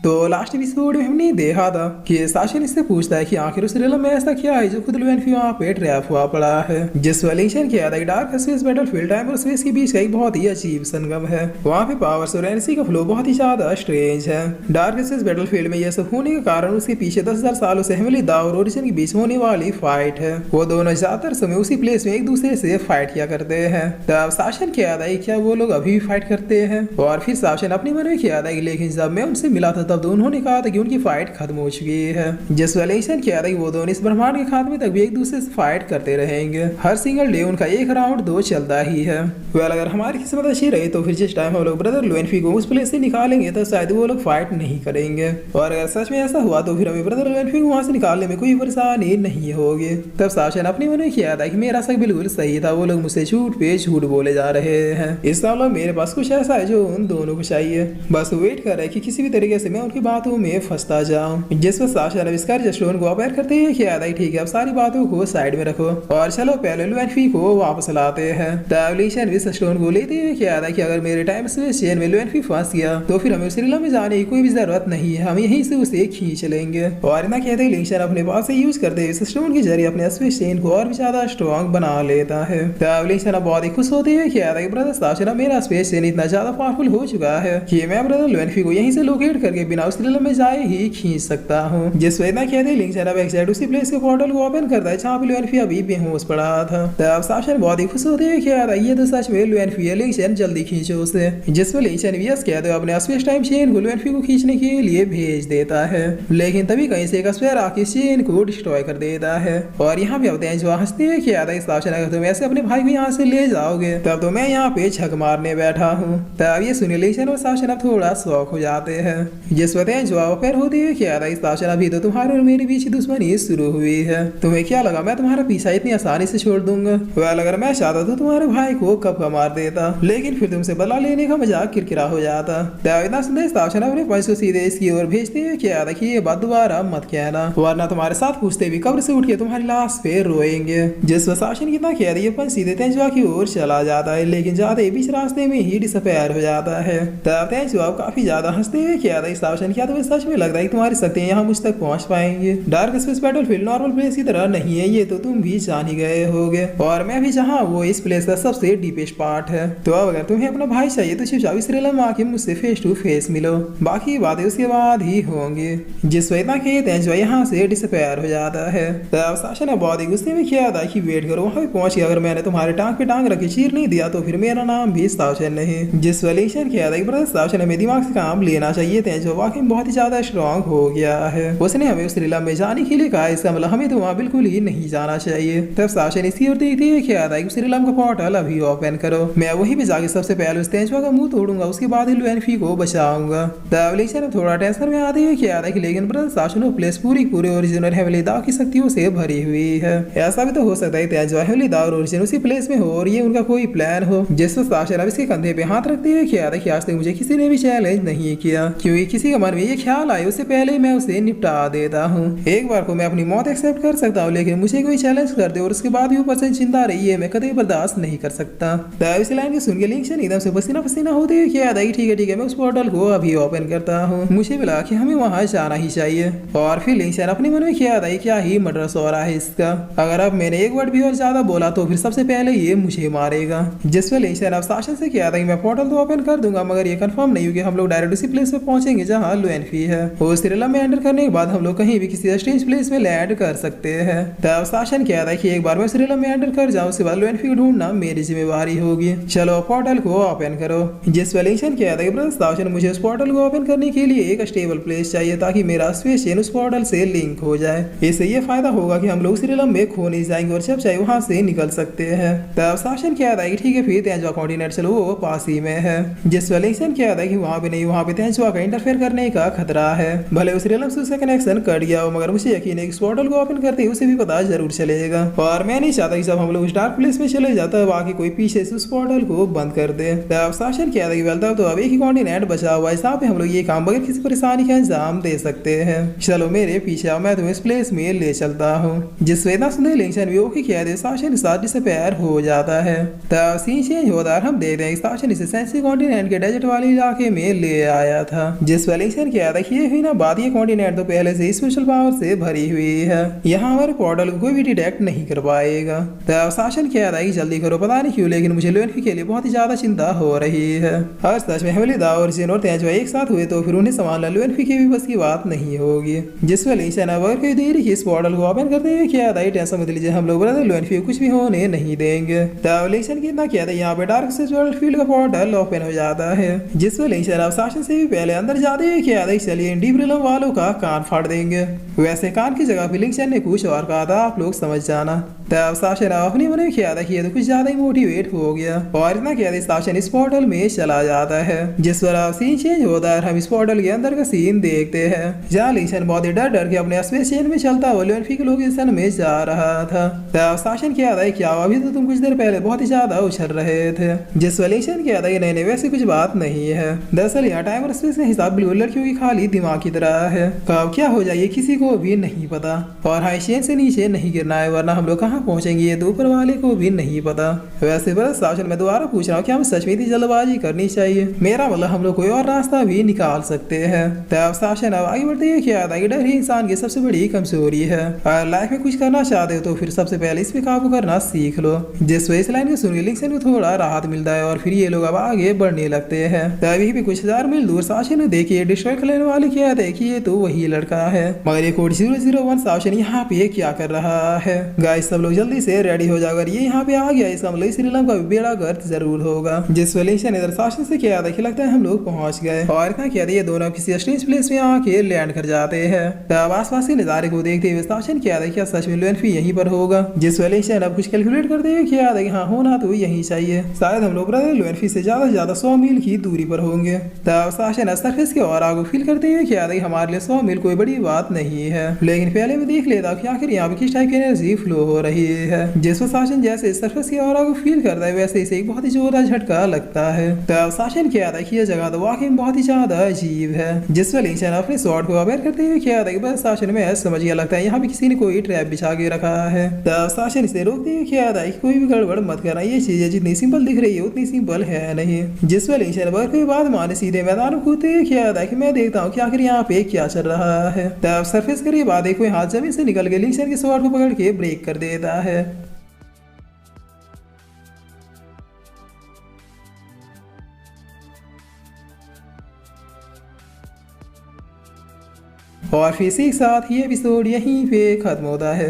तो last episode में हमने देखा था कि साशन इससे पूछता है कि आखिर उस रिलम में ऐसा क्या है जो खुद लुएनफी वहाँ पे ट्रैप हुआ पड़ा है। जिस वेलिंगशन किया था डार्क स्पेस बैटलफील्ड टाइम और स्पेस के बीच का एक बहुत ही अजीब संगम है। वहाँ पे पावर्स और एनर्जी का फ्लो बहुत ही ज्यादा स्ट्रेंज है। डार्क स्पेस बैटलफील्ड में यह सब होने के कारण उसके पीछे 10,000 सालों से हेमली दा और ओरिजिन के बीच होने वाली फाइट है। वो दोनों ज्यादातर समय उसी प्लेस में एक दूसरे से फाइट किया करते हैं। तब साशन किया था क्या वो लोग अभी भी फाइट करते हैं। और फिर साशन अपने मन में किया था लेकिन जब मैं उनसे मिला था तब उन्होंने कहा था कि उनकी फाइट खत्म हो चुकी है। जिस वेलिंगशन किया था कि वो दोनों इस ब्रह्मांड के खात्मे तक भी एक दूसरे से फाइट करते रहेंगे। हर सिंगल डे उनका एक राउंड 2 चलता ही है। वेल अगर हमारी किस्मत अच्छी रही तो फिर जिस टाइम हम लोग ब्रदर लुएनफी को उस प्लेस से निकालेंगे तो शायद वो लोग फाइट नहीं करेंगे। और अगर सच में ऐसा हुआ तो फिर हमें ब्रदर लुएनफी को वहां से निकालने में कोई परेशानी नहीं होगी। तब साशन अपने मन में किया था कि मेरा शक बिल्कुल सही था, वो लोग मुझसे झूठ पे झूठ बोले जा रहे हैं। इस मामले मेरे पास कुछ ऐसा है जो उन दोनों को चाहिए, बस वेट कर रहे कि किसी भी तरीके से मैं उनकी बातों में फंसता जाऊं। जिस पर साशन आविष्कार जस्टोन को अपेयर करते हैं किया था ठीक है अब सारी बातों को साइड में रखो और चलो पहले लुएनफी को वापस लाते हैं। तब भी स्टोन को लेते हुए किया था कि अगर मेरे टाइम स्पेस चेन में लुएनफी फंस गया तो फिर हमें उस रिलम में जाने की कोई भी जरूरत नहीं है, हम यहीं से उसे खींच लेंगे। और इतना कहते हैं लिंक्शन अपने पास से यूज करते हुए स्टोन के जरिए अपने स्पेस चेन को और भी ज्यादा स्ट्रॉन्ग बना लेता है। तब लिंक्शन बहुत ही खुश होते हुए किया था कि ब्रदर साशन मेरा स्पेस चेन इतना ज्यादा पावरफुल हो चुका है कि मैं ब्रदर लुएनफी को यहीं से लोकेट करके बिना उस रिलम में जाए ही खींच सकता हूँ। जिस वजह कहते हैं लिंक्शन अब एग्जैक्ट उसी प्लेस के पोर्टल को ओपन करता है जहाँ पे लुएनफी अभी बेहोश पड़ा था। तब साशन बहुत ही खुश होते हुए किया था ये तो सच में लुएनफी है, लिंक्शन जल्दी खींचो उसे। जिसमें लिंक्शन भी कहते हैं अपने स्पेस टाइम चेन को लुएनफी को खींचने के लिए भेज देता है, लेकिन तभी कहीं से एक स्पेयर आके चेन को डिस्ट्रॉय कर देता है। और यहाँ पे होते हैं जो हंसते हुए किया था साशन अगर तुम ऐसे अपने भाई को यहाँ से ले जाओगे तब तो मैं यहाँ पे छक मारने बैठा हूँ। तब ये सुनी लिंक्शन और साशन अब थोड़ा शौक हो जाते हैं। जिस वजह जो अपेयर होते हुए किया था साशन अभी तो तुम्हारे और मेरे बीच दुश्मनी शुरू हुई है, तुम्हें क्या लगा मैं तुम्हारा पीछा इतनी आसानी से छोड़ दूंगा। वेल अगर मैं चाहता तो तुम्हारे भाई को कब का मार देता, लेकिन फिर तुमसे बदला लेने का मजाक किरकिरा हो जाता। इतना सुनते साशन अपने पंच को सीधे इसकी ओर भेजते हुए किया था कि ये बात दोबारा मत कहना वरना तुम्हारे साथ पूछते भी कब्र से उठ के तुम्हारी लाश पे रोएंगे। जिस शासन कितना किया था ये पंच सीधे तेंजुआ की ओर चला जाता है, लेकिन जाते बीच रास्ते में ही डिसअपेयर हो जाता है। तब तेंजुआ काफी ज्यादा हंसते हुए किया था शासन क्या तुम्हें सच में लगता है तुम्हारी शक्तियां यहाँ मुझ तक पहुंच पाएंगे। Dark space battlefield normal place की तरह नहीं है, ये तो तुम भी जान ही गए होगे और मैं भी जहाँ वो इस प्लेस का सबसे डीपेस्ट पार्ट है। तो अब अगर तुम्हें अपना भाई चाहिए तो चुपचाप इस रिलम आके मुझसे फेस टू फेस मिलो, बाकी बातें उसके बाद ही होंगी। जिस वजह के तेंजुआ यहाँ से डिसअपेयर हो जाता है। तब शासन ने बहुत ही गुस्से में किया था कि वेट करो वहाँ पे पहुंच गया, अगर मैंने तुम्हारे टांग पे टांग रखी चीर नहीं दिया तो फिर मेरा नाम भी शासन नहीं। जिस वेलिंगशन किया था ब्रदर शासन हमें दिमाग से काम लेना चाहिए, तेंजुआ वाकई बहुत ही ज्यादा स्ट्रॉन्ग हो गया है। उसने हमें उस रिलम में जाने के लिए कहा, इसका मतलब हमें तो वहाँ बिल्कुल ही नहीं जाना चाहिए। तब शासन इसकी ओर देखते हुए किया था उस रिलम का पोर्टल अभी ओपन करो, मैं वहीं पे जाके सबसे पहले उस तेंजुआ का मुंह तोड़ूंगा, उसके बाद ही लुएनफी को बचाऊंगा। तब लिंक्शन थोड़ा टेंशन में आते हुए किया था कि लेकिन ब्रदर शासन प्लेस पूरे ओरिजिनल हेवली दा की शक्तियों से भरी हुई है, ऐसा भी तो हो सकता है तेंजुआ हेवली दा और ओरिजिन उसी प्लेस में हो और ये उनका कोई प्लान हो। जिस शासन अब इसके कंधे पे हाथ रखते हुए किया था कि आज तक मुझे किसी ने भी चैलेंज नहीं किया, क्योंकि किसी के मन में ये ख्याल आए उससे पहले मैं उसे निपटा देता हूँ। एक बार को मैं अपनी मौत एक्सेप्ट कर सकता हूँ, लेकिन मुझे कोई चैलेंज कर दे और उसके बाद भी ऊपर से चिंता रही है मैं कभी बर्दाश्त नहीं कर सकता। तब इस लाइन के सुन के लिंक्शन एकदम से पसीना पसीना होते हुए किया था ठीक है मैं उस पोर्टल को अभी ओपन करता हूँ, मुझे मिला कि हमें वहाँ जाना ही चाहिए। और फिर लिंक्शन अपने मन में किया था क्या ही मर्डर हो रहा है इसका, अगर अब मैंने एक वर्ड भी और ज्यादा बोला तो फिर सबसे पहले ये मुझे मारेगा। जिस पर लिंक्शन अब शासन से किया था कि मैं पोर्टल तो ओपन कर दूंगा मगर ये कंफर्म नहीं कि हम लोग डायरेक्ट उसी प्लेस पे पहुंचेंगे जहाँ लुएनफी है। उस रिलम में एंटर करने के बाद हम लोग कहीं भी किसी स्ट्रेंज प्लेस में लैंड कर सकते हैं। तब शासन किया था कि एक बार मैं उस रिलम में एंटर कर जाऊं, उसके बाद लुएनफी को ढूंढना मेरी जिम्मेवारी होगी, चलो पोर्टल को ओपन करो। जिस पर लिंक्शन किया था कि ब्रदर शासन मुझे उस पोर्टल को ओपन करने के लिए एक स्टेबल प्लेस चाहिए ताकि मेरा स्पेस चेन उस पोर्टल से लिंक हो जाए, इससे ये फायदा होगा कि हम लोग उस रिलम में खो नहीं जाएंगे और जब चाहे वहां से निकल सकते हैं। तब शासन किया था कि ठीक है फिर तेंजुआ कॉन्टिनेंट चलो वो पास ही में है। जिस पर लिंक्शन किया था कि वहाँ पे नहीं, वहाँ पे तेंजुआ का इंटरफेयर करने का खतरा है, भले उस रिलम से उसका कनेक्शन कट गया हो मगर मुझे यकीन है कि इस पोर्टल को ओपन करते ही उसे भी पता जरूर चलेगा। और मैं नहीं चाहता कि जब हम लोग उस डार्क प्लेस में चले जाता है बाकी कोई पीछे से उस पोर्टल को बंद कर दे। तब शासन किया था कि वेल तब तो अब एक ही कॉन्टिनेंट बचा हुआ है जहाँ पे हम लोग ये काम बगैर किसी परेशानी का इंतजाम दे सकते हैं, चलो मेरे पीछे आओ मैं तुम्हें इस प्लेस में ले चलता हूँ। जिस वेदना सुनते लिंक्शन भी ओके किया था शासन के साथ डिसअपेयर हो जाता है। तब सीन चेंज होता है, हम देखते हैं शासन इसे सेंसी कॉन्टिनेंट के डेजर्ट वाले इलाके में ले आया था। जिस वेलिंग लिंक्शन क्या देखिए हुई ना बात, ये कॉन्टिनेंट तो पहले से स्पेशल पावर से भरी हुई है, यहाँ हमारे पोर्टल को कोई भी डिटेक्ट नहीं कर पाएगा। तब शासन क्या था कि जल्दी करो, पता नहीं क्यों लेकिन मुझे लोएनफी के लिए बहुत ही ज्यादा चिंता हो रही है। अगर सच में हवेलीदा और जिन और तेंजुआ एक साथ हुए तो फिर उन्हें संभालना लोएनफी के भी बस की बात नहीं होगी। जिस पर लिंक्शन अब कई देर इस पोर्टल को ओपन करते हुए क्या था, टेंशन मत लीजिए, हम लोग ब्रदर लोएनफी कुछ भी होने नहीं देंगे। तब लिंक्शन कितना क्या था, यहाँ पे डार्क से फील्ड का पोर्टल ओपन हो जाता है, जिस पर लिंक्शन अब शासन से भी पहले अंदर जाते हुए क्या था, चलिए डीप रिलम वालों का कान फाड़ देंगे। वैसे कान की जगह पे लिंक्शन ने कुछ और कहा था, आप लोग समझ जाना। तब शासन अपने मन में क्या था कि तो कुछ ज्यादा ही मोटिवेट हो गया और इतना क्या था शासन इस पोर्टल में चला जाता है, जिस पर अब सीन चेंज होता है। हम इस पोर्टल के अंदर का सीन देखते हैं जहाँ लिंक्शन बहुत ही डर डर के अपने स्पेस चेन में चलता हुआ लोएनफी के लोकेशन में जा रहा था। तब शासन क्या था, क्या अभी तो तुम कुछ देर पहले बहुत ही ज्यादा उछल रहे थे, जिस पर लिंक्शन क्या था, नहीं नहीं वैसे कुछ बात नहीं है, दरअसल यहाँ टाइम और स्पेस का हिसाब बिल्कुल लड़कियों की खाली दिमाग की तरह है, कब क्या हो जाए किसी को भी नहीं पता। और हाई चेन से नीचे नहीं गिरना है वरना हम लोग कहाँ पहुंचेंगे ये तो ऊपर वाले को भी नहीं पता। वैसे बस शासन मैं दोबारा पूछ रहा हूँ, क्या हम सच में इतनी जल्दबाजी करनी चाहिए? मेरा मतलब हम लोग कोई और रास्ता भी निकाल सकते हैं। तब शासन अब आगे बढ़ते हुए क्या था कि डर ही इंसान की सबसे बड़ी कमजोरी है, अगर लाइफ में कुछ करना चाहते हो तो फिर सबसे पहले इस पे काबू करना सीख लो। जिस वजह इस लाइन को सुन लिंक्शन को थोड़ा राहत मिलता है और फिर ये लोग अब आगे बढ़ने लगते हैं। तभी भी कुछ हजार मील दूर शासन ने देखिए डिस्ट्रॉय करने वाले क्या देखिए तो वही लड़का है, मगर ये कोड 001 शासन यहाँ पे क्या कर रहा है? गाइस सब लोग जल्दी से रेडी हो जाकर ये यहाँ पे आ गया, इसका मतलब इस रिलम का भी बेड़ा गर्क जरूर होगा। जिस लिंक्शन इधर शासन से क्या था कि लगता है हम लोग पहुंच गए और इतना क्या ये दोनों किसी स्ट्रेंज प्लेस में आके लैंड कर जाते हैं। तब आसपास के नजारे को देखते हुए शासन क्या था, क्या सच में लोएनफी यहीं पर होगा? जिस लिंक्शन अब कुछ कैलकुलेट करते हुए क्या था कि हाँ होना तो यही चाहिए, शायद हम लोग ब्रदर लोएनफी से ज्यादा 100 मील की दूरी पर होंगे। तब शासन सरफेस के और आगे फील करते हुए क्या था कि हमारे लिए 100 मील कोई बड़ी बात नहीं है, लेकिन पहले मैं देख लेता कि आखिर यहाँ पे किस टाइप की एनर्जी फ्लो हो रही है। जिस पर शासन जैसे सरफेस के और आगे फील करता है वैसे इसे एक बहुत ही जोरदार झटका लगता है। तब शासन क्या था कि यह जगह तो वाकई में बहुत ही ज्यादा अजीब है। जिस पर लिंक्शन अपने स्वॉर्ड को अवेयर करते हुए क्या था कि बस शासन में समझ गया, लगता है यहाँ पे किसी ने कोई ट्रैप बिछा के रखा है। तब शासन इसे रोकते हुए क्या था कि कोई भी गड़बड़ मत करना, ये चीजें जितनी सिंपल दिख रही है उतनी सिंपल है नहीं। जिस पर लिंक्शन वर्क के बाद माने सीधे मैदान में कूदते हुए क्या था कि मैं देखता हूँ कि आखिर यहाँ पे क्या चल रहा है। तब सरफेस करीब आते कोई हाथ जमीन से निकल के लिंक्शन के स्वॉर्ड को पकड़ के ब्रेक कर देता है। और फिर इसी के साथ ये एपिसोड यहीं पे खत्म होता है।